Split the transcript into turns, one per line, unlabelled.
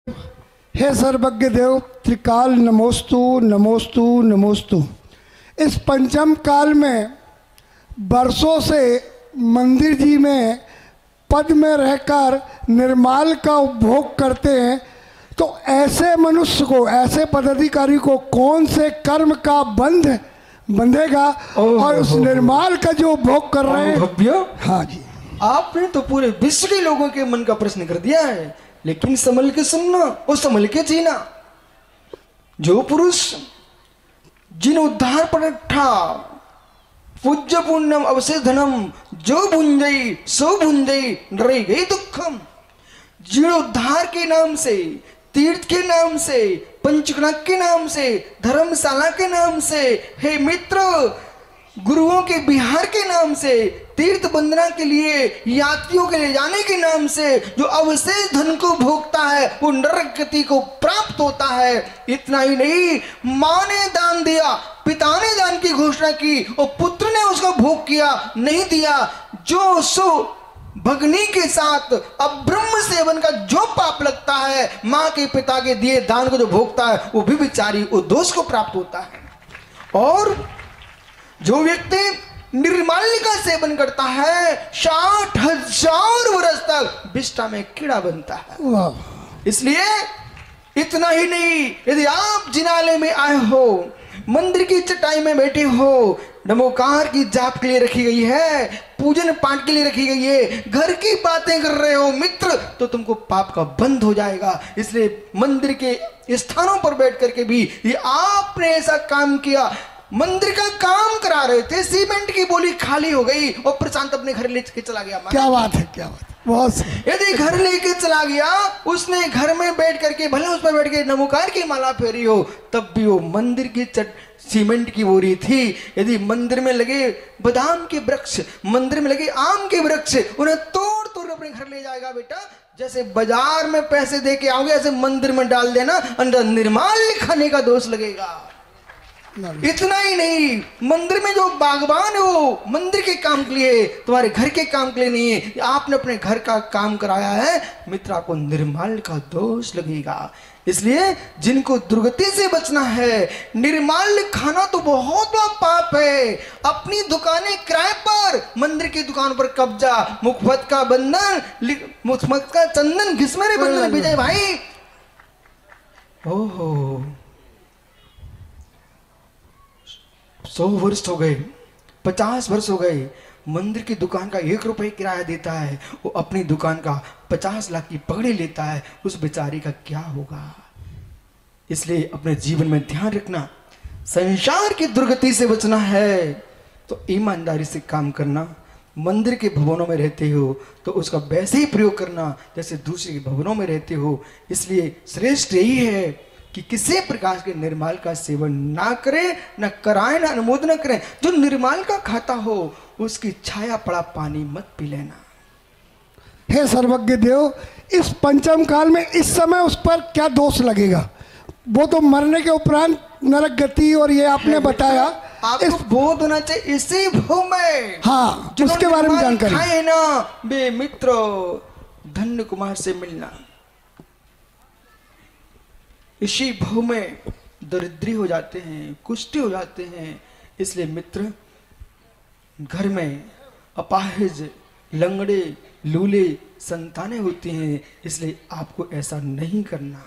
हे सर्वज्ञ देव त्रिकाल नमोस्तु नमोस्तु नमोस्तु। इस पंचम काल में वर्षों से मंदिर जी में पद में रहकर निर्माल का उपभोग करते हैं, तो ऐसे मनुष्य को, ऐसे पदाधिकारी को कौन से कर्म का बंधेगा और उस निर्माल का जो उपभोग कर रहे हैं।
भव्य,
हाँ जी,
आपने तो पूरे विश्व के लोगों के मन का प्रश्न कर दिया है, लेकिन संभल के सुनना और संभल के जीना। जो पुरुष जिन उद्धार पर अट्ठा पूज्य पुण्यम अवशेष धनम जो भुंजई सो भुंजई डरे गई दुखम। जीर्णोद्धार के नाम से, तीर्थ के नाम से, पंचकनक के नाम से, धर्मशाला के नाम से, हे मित्र गुरुओं के बिहार के नाम से, तीर्थ वंदना के लिए यात्रियों के ले जाने के नाम से जो अवशेष धन को भोगता है वो नरक गति को प्राप्त होता है। इतना ही नहीं, माँ ने दान दिया, पिता ने दान की घोषणा की और पुत्र ने उसका भोग किया, नहीं दिया, जो सो भगनी के साथ अब ब्रह्म सेवन का जो पाप लगता है, माँ के पिता के दिए दान को जो भोगता है वो भी बेचारी वो दोष को प्राप्त होता है। और जो व्यक्ति निर्माल्य का सेवन करता है 60,000 वर्ष तक विष्ठा में कीड़ा बनता है। इसलिए इतना ही नहीं, यदि आप जिनालय में आए हो, मंदिर की चटाई में बैठे हो, नमोकार की जाप के लिए रखी गई है, पूजन पाठ के लिए रखी गई है, घर की बातें कर रहे हो मित्र, तो तुमको पाप का बंध हो जाएगा। इसलिए मंदिर के स्थानों पर बैठ करके भी ये आपने ऐसा काम किया, मंदिर का काम करा रहे थे, सीमेंट की बोली खाली हो गई और प्रशांत अपने घर लेके चला गया।
क्या बात है, क्या बात है, बहुत सही।
यदि घर लेके चला गया, उसने घर में बैठ करके भले उस पर बैठ के नमोकार की माला फेरी हो, तब भी वो मंदिर की सीमेंट की बोरी थी। यदि मंदिर में लगे बादाम के वृक्ष, मंदिर में लगे आम के वृक्ष, उन्हें तोड़ तोड़ अपने घर ले जाएगा। बेटा जैसे बाजार में पैसे दे के आओगे, ऐसे मंदिर में डाल देना, अंदर निर्माल्य खाने का दोष लगेगा। इतना ही नहीं, मंदिर में जो बागवान है वो मंदिर के काम के लिए, तुम्हारे घर के काम के लिए नहीं है, आपने अपने घर का काम कराया है, मित्र आपको निर्माल्य का दोष लगेगा। इसलिए जिनको दुर्गति से बचना है, निर्माल्य खाना तो बहुत बड़ा पाप है। अपनी दुकानें किराए पर, मंदिर की दुकान पर कब्जा, मुखपत का बंधन, मुखपत का चंदन घिसमेरे बंधन विजय भाई। ओहो 100 वर्ष हो गए, 50 वर्ष हो गए, मंदिर की दुकान का 1 रुपये किराया देता है, वो अपनी दुकान का 50 लाख की पगड़ी लेता है, उस बेचारी का क्या होगा। इसलिए अपने जीवन में ध्यान रखना, संसार की दुर्गति से बचना है तो ईमानदारी से काम करना। मंदिर के भवनों में रहते हो तो उसका वैसे ही प्रयोग करना जैसे दूसरे के भवनों में रहते हो। इसलिए श्रेष्ठ यही है कि किसी प्रकार के निर्माल का सेवन ना करें, न कराएं, न अनुमोदन करें। जो निर्माल का खाता हो उसकी छाया पड़ा पानी मत पी लेना।
हे सर्वज्ञ देव, इस पंचम काल में इस समय उस पर क्या दोष लगेगा? वो तो मरने के उपरांत नरक गति और ये आपने बताया,
आपको बोध होना चाहिए इसी भव में।
हाँ, उसके बारे में जानकारी
है ना बे मित्रो, धन्य कुमार से मिलना, इसी भव में दरिद्री हो जाते हैं, कुष्ठी हो जाते हैं। इसलिए मित्र घर में अपाहिज, लंगड़े, लूले संतानें होती हैं, इसलिए आपको ऐसा नहीं करना।